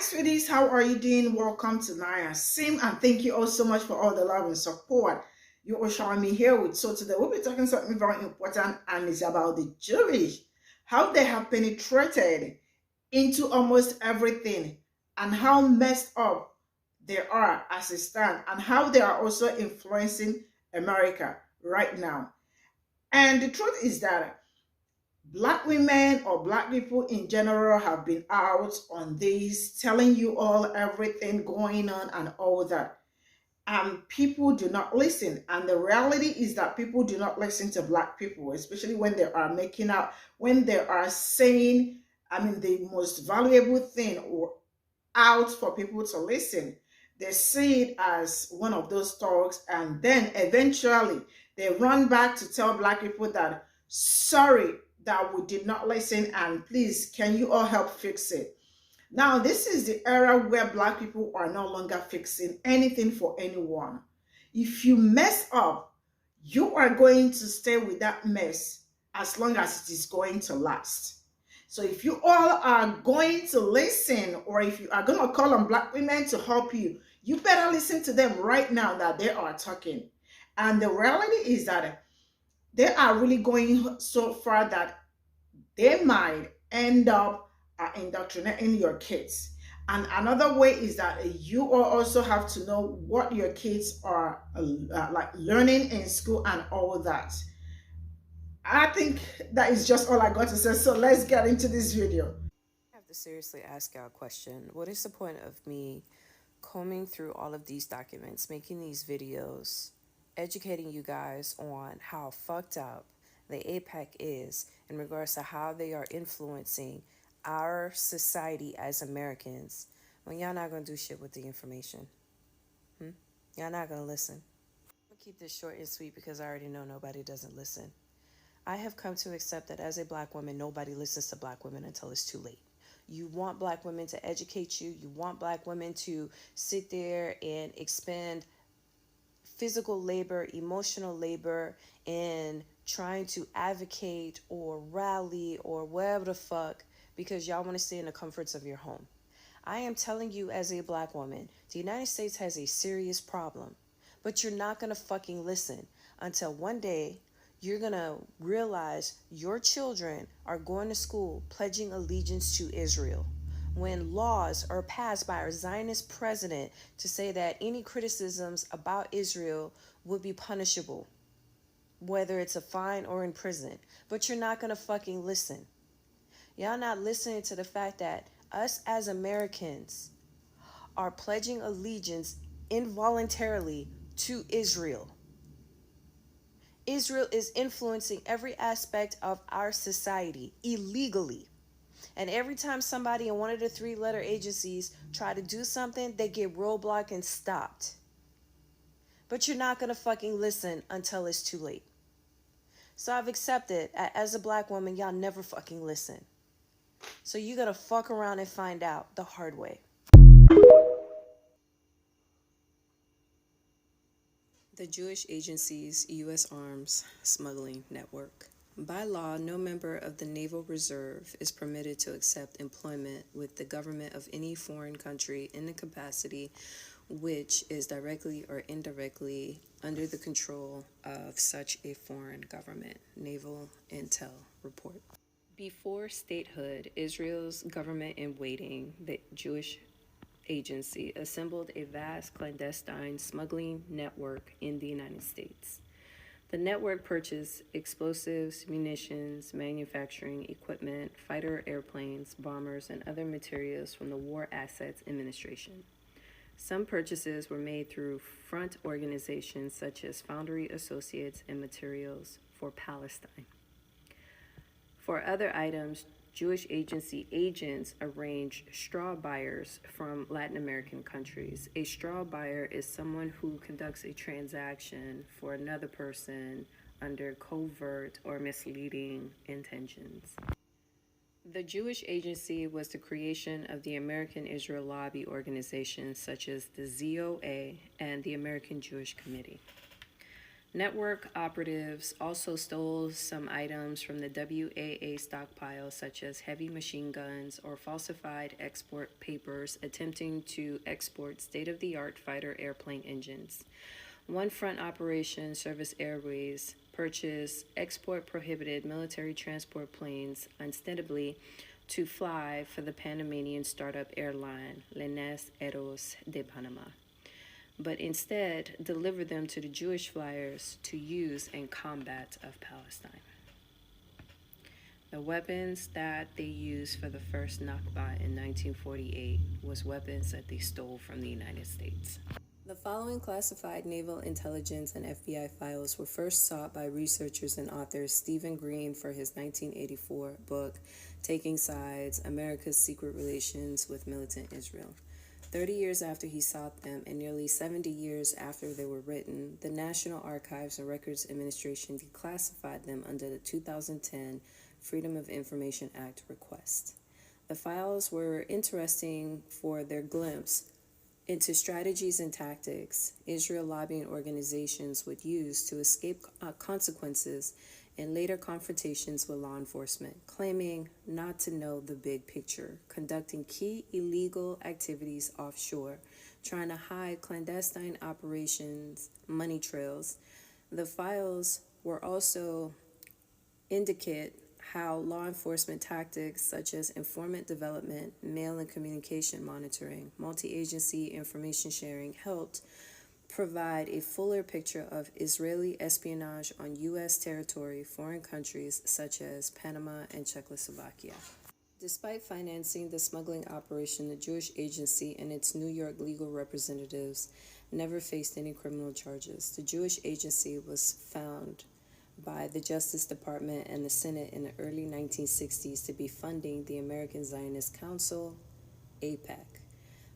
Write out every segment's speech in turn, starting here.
Sweeties, how are you doing? Welcome to Naya Sim, and thank you all so much for all the love and support you are showing me here with. So today we'll be talking something very important, and it's about the Jewish, how they have penetrated into almost everything, and how messed up they are as a stand, and how they are also influencing America right now. And the truth is that Black women or Black people in general have been out on this, telling you all everything going on and all that. And people do not listen. And the reality is that people do not listen to Black people, especially when they are making out, when they are saying, the most valuable thing or out for people to listen. They see it as one of those talks, and then eventually they run back to tell Black people that sorry that we did not listen, and please can you all help fix it. Now this is the era where Black people are no longer fixing anything for anyone. If you mess up, you are going to stay with that mess as long as it is going to last. So if you all are going to listen, or if you are going to call on Black women to help you, you better listen to them right now that they are talking. And the reality is that they are really going so far that they might end up indoctrinating your kids. And another way is that you all also have to know what your kids are like learning in school and all that. I think that is just all I got to say. So let's get into this video. I have to seriously ask y'all a question. What is the point of me combing through all of these documents, making these videos, educating you guys on how fucked up the APEC is in regards to how they are influencing our society as Americans when y'all not gonna do shit with the information? Y'all not gonna listen. I'm gonna keep this short and sweet because I already know nobody doesn't listen. I have come to accept that as a Black woman, nobody listens to Black women until it's too late. You want Black women to educate you. You want Black women to sit there and expend physical labor, emotional labor, in trying to advocate or rally or whatever the fuck because y'all want to stay in the comforts of your home. I am telling you as a Black woman, the United States has a serious problem, but you're not going to fucking listen until one day you're going to realize your children are going to school pledging allegiance to Israel. When laws are passed by our Zionist president to say that any criticisms about Israel would be punishable, whether it's a fine or in prison. But you're not going to fucking listen. Y'all not listening to the fact that us as Americans are pledging allegiance involuntarily to Israel. Israel is influencing every aspect of our society illegally. And every time somebody in one of the three-letter agencies try to do something, they get roadblocked and stopped. But you're not going to fucking listen until it's too late. So I've accepted, as a Black woman, y'all never fucking listen. So you got to fuck around and find out the hard way. The Jewish Agency's U.S. Arms Smuggling Network. By law, no member of the Naval Reserve is permitted to accept employment with the government of any foreign country in the capacity which is directly or indirectly under the control of such a foreign government. Naval Intel Report. Before statehood, Israel's government in waiting, the Jewish Agency, assembled a vast clandestine smuggling network in the United States. The network purchased explosives, munitions, manufacturing equipment, fighter airplanes, bombers, and other materials from the War Assets Administration. Some purchases were made through front organizations such as Foundry Associates and Materials for Palestine. For other items, Jewish Agency agents arrange straw buyers from Latin American countries. A straw buyer is someone who conducts a transaction for another person under covert or misleading intentions. The Jewish Agency was the creation of the American Israel lobby organizations such as the G0t and the American Jewish Committee. Network operatives also stole some items from the WAA stockpile, such as heavy machine guns or falsified export papers attempting to export state-of-the-art fighter airplane engines. One front operation, Service Airways, purchased export-prohibited military transport planes ostensibly to fly for the Panamanian startup airline Líneas Aéreas de Panamá, but instead deliver them to the Jewish flyers to use in combat of Palestine. The weapons that they used for the first Nakba in 1948 was weapons that they stole from the United States. The following classified naval intelligence and FBI files were first sought by researchers and authors Stephen Green for his 1984 book, Taking Sides, America's Secret Relations with Militant Israel. 30 years after he sought them, and nearly 70 years after they were written, the National Archives and Records Administration declassified them under the 2010 Freedom of Information Act request. The files were interesting for their glimpse into strategies and tactics Israel lobbying organizations would use to escape consequences in later confrontations with law enforcement, claiming not to know the big picture, conducting key illegal activities offshore, trying to hide clandestine operations, money trails. The files were also indicate how law enforcement tactics such as informant development, mail and communication monitoring, multi-agency information sharing helped provide a fuller picture of Israeli espionage on U.S. territory, foreign countries such as Panama and Czechoslovakia. Despite financing the smuggling operation, the Jewish agency and its New York legal representatives never faced any criminal charges. The Jewish agency was found by the Justice Department and the Senate in the early 1960s to be funding the American Zionist Council, AIPAC.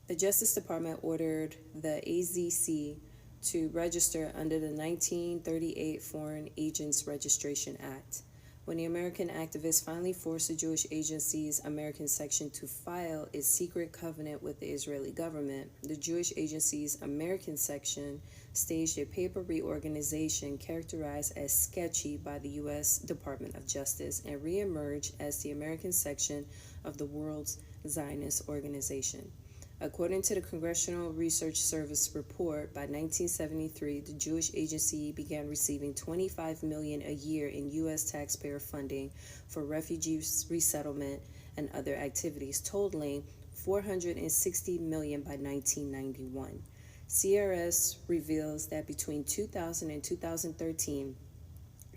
The Justice Department ordered the AZC to register under the 1938 Foreign Agents Registration Act. When the American activists finally forced the Jewish agency's American section to file its secret covenant with the Israeli government, the Jewish agency's American section staged a paper reorganization characterized as sketchy by the U.S. Department of Justice and reemerged as the American section of the World's Zionist Organization. According to the Congressional Research Service report, by 1973, the Jewish agency began receiving $25 million a year in U.S. taxpayer funding for refugee resettlement and other activities, totaling $460 million by 1991. CRS reveals that between 2000 and 2013,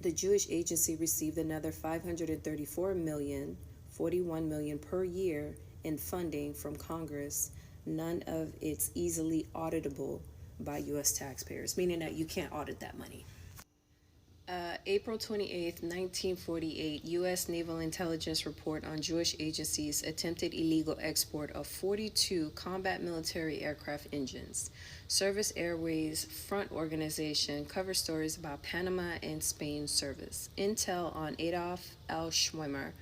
the Jewish agency received another $534 million, $41 million per year in funding from Congress, none of it's easily auditable by U.S. taxpayers, meaning that you can't audit that money. April 28, 1948, U.S. Naval Intelligence Report on Jewish Agencies attempted illegal export of 42 combat military aircraft engines. Service Airways Front Organization cover stories about Panama and Spain service. Intel on Adolf L. Schwimmer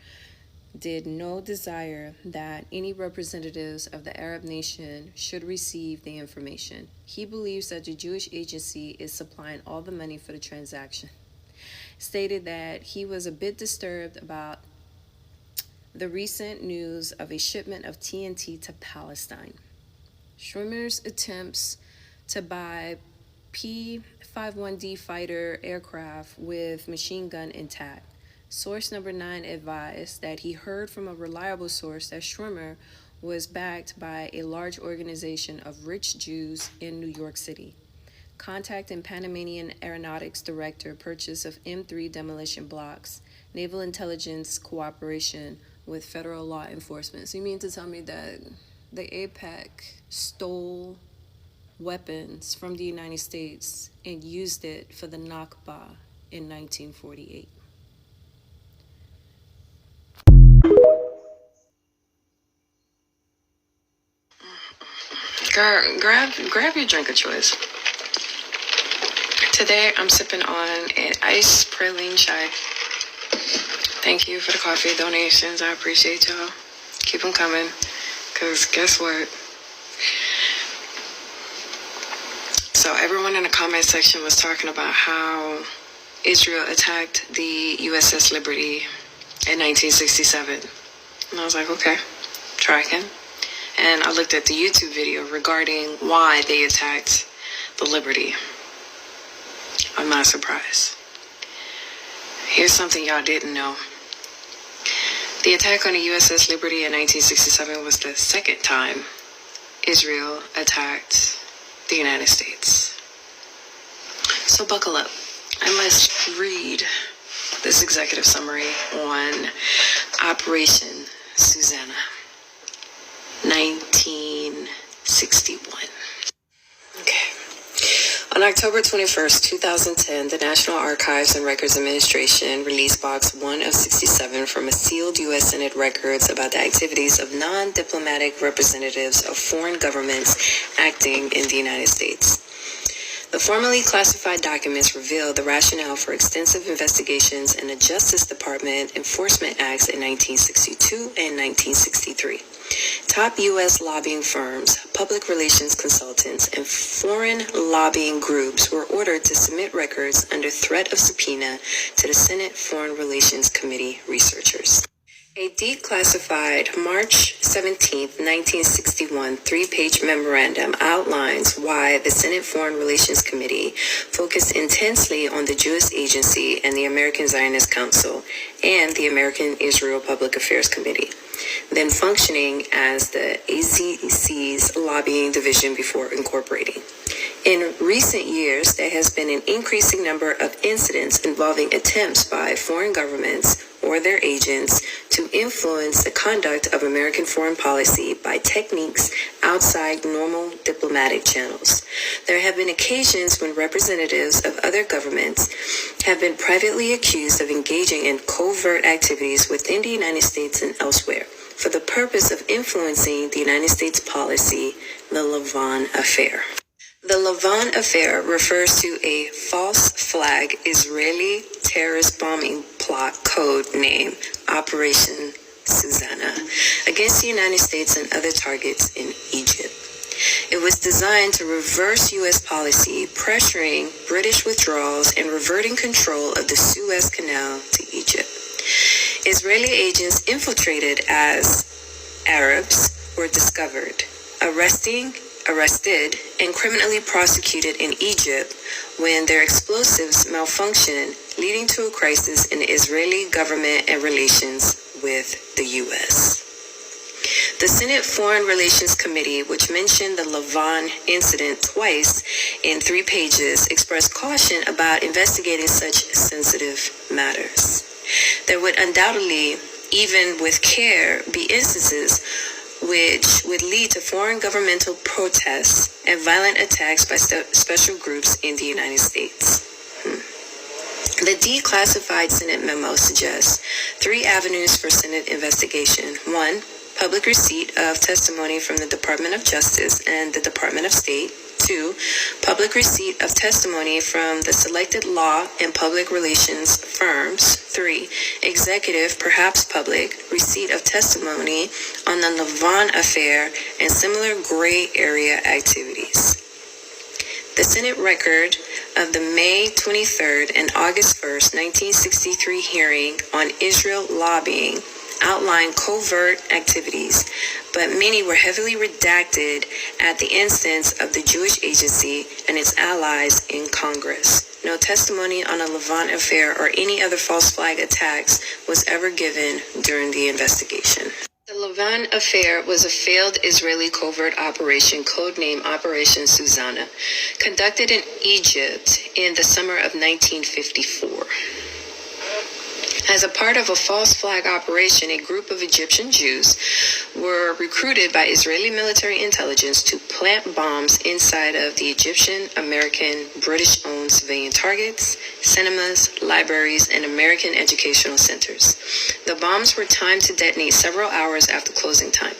did no desire that any representatives of the Arab nation should receive the information. He believes that the Jewish agency is supplying all the money for the transaction. Stated that he was a bit disturbed about the recent news of a shipment of TNT to Palestine. Schwimmer's attempts to buy P-51D fighter aircraft with machine gun intact. Source number 9 advised that he heard from a reliable source that Schwimmer was backed by a large organization of rich Jews in New York City. Contact and Panamanian Aeronautics Director purchase of M3 demolition blocks, naval intelligence cooperation with federal law enforcement. So you mean to tell me that the AIPAC stole weapons from the United States and used it for the Nakba in 1948? Grab your drink of choice. Today I'm sipping on an iced praline chai. Thank you for the coffee donations. I appreciate y'all. Keep them coming, because guess what? So So everyone in the comment section was talking about how Israel attacked the USS Liberty in 1967. And I was like, okay, tracking. And I looked at the YouTube video regarding why they attacked the Liberty. I'm not surprised. Here's something y'all didn't know. The attack on the USS Liberty in 1967 was the second time Israel attacked the United States. So buckle up. I must read this executive summary on Operation Susanna, 1961. Okay. On October 21st, 2010, the National Archives and Records Administration released Box 1 of 67 from a sealed U.S. Senate records about the activities of non-diplomatic representatives of foreign governments acting in the United States. The formally classified documents reveal the rationale for extensive investigations in the Justice Department Enforcement Acts in 1962 and 1963. Top U.S. lobbying firms, public relations consultants, and foreign lobbying groups were ordered to submit records under threat of subpoena to the Senate Foreign Relations Committee researchers. A declassified March 17, 1961 three-page memorandum outlines why the Senate Foreign Relations Committee focused intensely on the Jewish Agency and the American Zionist Council and the American Israel Public Affairs Committee, then functioning as the AZC's lobbying division before incorporating. In recent years, there has been an increasing number of incidents involving attempts by foreign governments or their agents to influence the conduct of American foreign policy by techniques outside normal diplomatic channels. There have been occasions when representatives of other governments have been privately accused of engaging in covert activities within the United States and elsewhere for the purpose of influencing the United States policy, the Lavon Affair. The Lavon Affair refers to a false flag Israeli terrorist bombing plot code name Operation Susanna against the United States and other targets in Egypt. It was designed to reverse U.S. policy, pressuring British withdrawals and reverting control of the Suez Canal to Egypt. Israeli agents infiltrated as Arabs were discovered, arrested, and criminally prosecuted in Egypt when their explosives malfunctioned, leading to a crisis in the Israeli government and relations with the U.S. The Senate Foreign Relations Committee, which mentioned the Lavon incident twice in 3 pages, expressed caution about investigating such sensitive matters. There would undoubtedly, even with care, be instances which would lead to foreign governmental protests and violent attacks by special groups in the United States. The declassified Senate memo suggests 3 avenues for Senate investigation. 1, public receipt of testimony from the Department of Justice and the Department of State. 2, public receipt of testimony from the selected law and public relations firms. 3, executive, perhaps public, receipt of testimony on the Lavon Affair and similar gray area activities. The Senate record of the May 23rd and August 1st, 1963 hearing on Israel lobbying outlined covert activities, but many were heavily redacted at the instance of the Jewish Agency and its allies in Congress. No testimony on the Lavon Affair or any other false flag attacks was ever given during the investigation. The Lavon Affair was a failed Israeli covert operation codenamed Operation Susanna, conducted in Egypt in the summer of 1954. As a part of a false flag operation, a group of Egyptian Jews were recruited by Israeli military intelligence to plant bombs inside of the Egyptian, American, British-owned civilian targets, cinemas, libraries, and American educational centers. The bombs were timed to detonate several hours after closing time.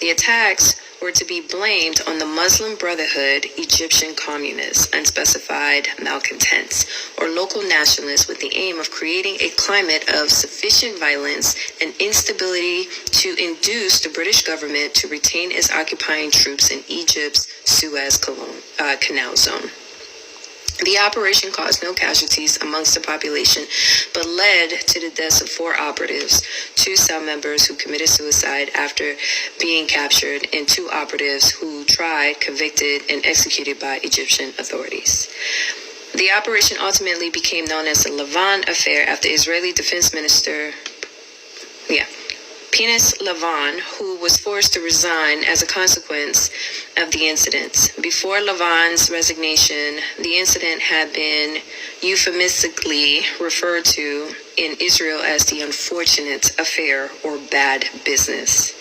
The attacks were to be blamed on the Muslim Brotherhood, Egyptian communists, unspecified malcontents, or local nationalists with the aim of creating a climate of sufficient violence and instability to induce the British government to retain its occupying troops in Egypt's Suez Canal zone. The operation caused no casualties amongst the population, but led to the deaths of 4 operatives, 2 cell members who committed suicide after being captured, and 2 operatives who tried, convicted, and executed by Egyptian authorities. The operation ultimately became known as the Lavon Affair after Israeli Defense Minister, Penis Lavon, who was forced to resign as a consequence of the incident. Before Lavon's resignation, the incident had been euphemistically referred to in Israel as the unfortunate affair or bad business.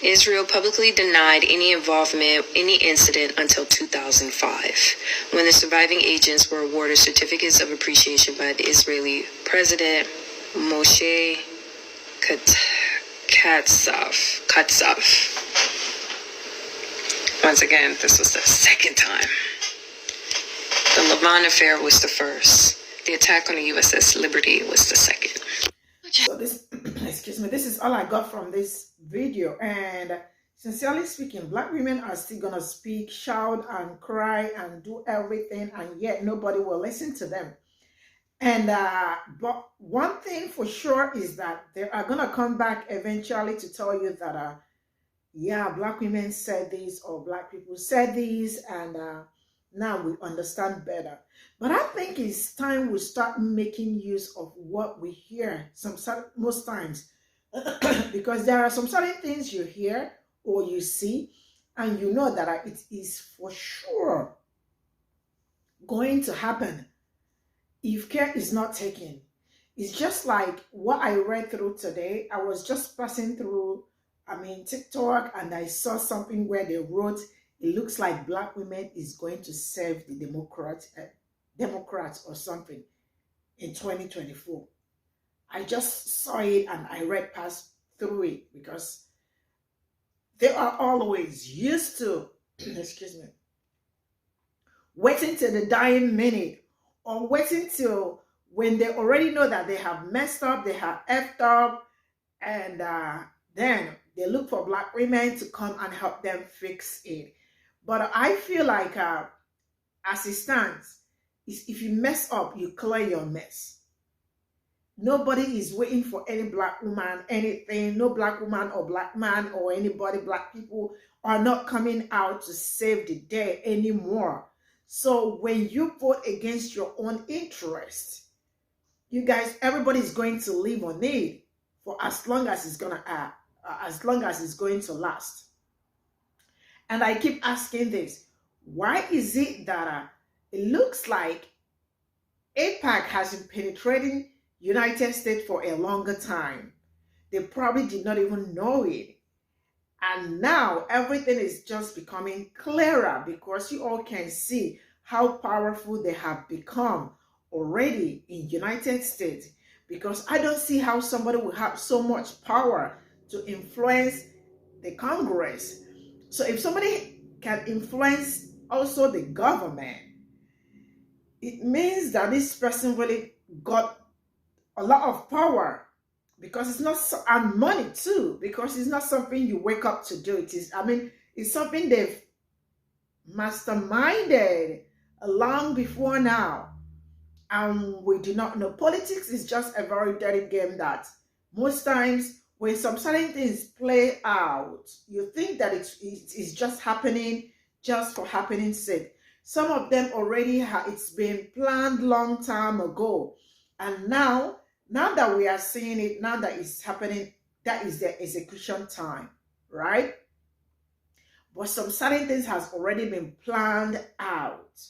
Israel publicly denied any involvement in any incident until 2005, when the surviving agents were awarded certificates of appreciation by the Israeli President Moshe Katsav. Once again, this was the second time. The Lavon affair was the first. The attack on the USS Liberty was the second. So this, excuse me, this is all I got from this video. And sincerely speaking, Black women are still gonna speak, shout and cry and do everything, and yet nobody will listen to them. And but one thing for sure is that they are gonna come back eventually to tell you that yeah, Black women said this or Black people said this, and now we understand better. But I think it's time we start making use of what we hear most times, because there are some certain things you hear or you see, and you know that it is for sure going to happen if care is not taken. It's just like what I read through today. I was just passing through, TikTok, and I saw something where they wrote, it looks like Black women is going to serve the Democrats or something in 2024. I just saw it and I read past through it because they are always used to, excuse me, waiting till the dying minute, or waiting till when they already know that they have messed up, they have effed up, and then they look for Black women to come and help them fix it. But I feel like as it stands, if you mess up, you clear your mess. Nobody is waiting for any Black woman, anything. No Black woman or Black man or anybody, Black people are not coming out to save the day anymore. So when you vote against your own interest, you guys, everybody's going to live on it for as long as it's going to last. And I keep asking this: why is it that it looks like AIPAC has been penetrating United States for a longer time? They probably did not even know it. And now everything is just becoming clearer because you all can see how powerful they have become already in United States. Because I don't see how somebody will have so much power to influence the Congress. So if somebody can influence also the government, it means that this person really got a lot of power. Because it's not, and money too, because it's not something you wake up to do. It's something they've masterminded long before now. And we do not know. Politics is just a very dirty game that most times when some certain things play out, you think that it's just happening just for happening's sake. Some of them already it's been planned long time ago. And now that we are seeing it, now that it's happening, that is the execution time, right? But some certain things has already been planned out.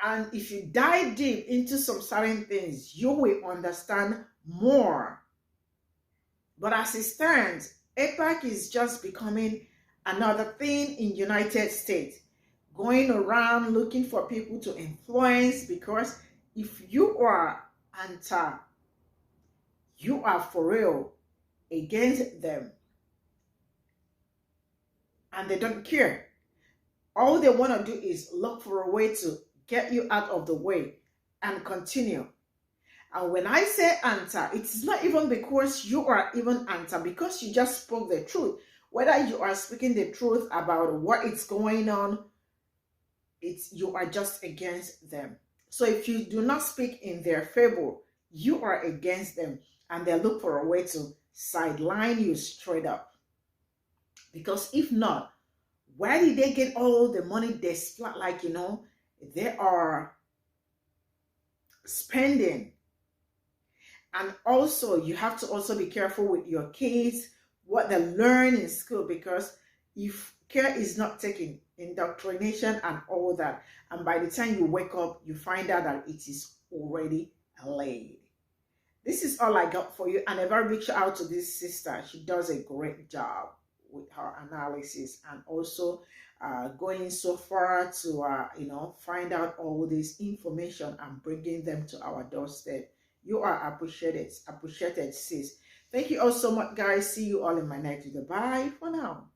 And if you dive deep into some certain things, you will understand more. But as it stands, AIPAC is just becoming another thing in United States, going around looking for people to influence, because if you are anti, you are for real against them. And they don't care. All they want to do is look for a way to get you out of the way and continue. And when I say anti, it's not even because you are even anti, because you just spoke the truth. Whether you are speaking the truth about what is going on you are just against them. So if you do not speak in their favor, you are against them, and they look for a way to sideline you straight up. Because if not, where did they get all the money they splat, like, they are spending? And also, you have to also be careful with your kids, what they learn in school, because if care is not taken, indoctrination and all that, and by the time you wake up, you find out that it is already late. This is all I got for you, and a very big shout out to this sister. She does a great job with her analysis, and also going so far to find out all this information and bringing them to our doorstep. You are appreciated, sis. Thank you all so much, guys. See you all in my next video. Bye for now.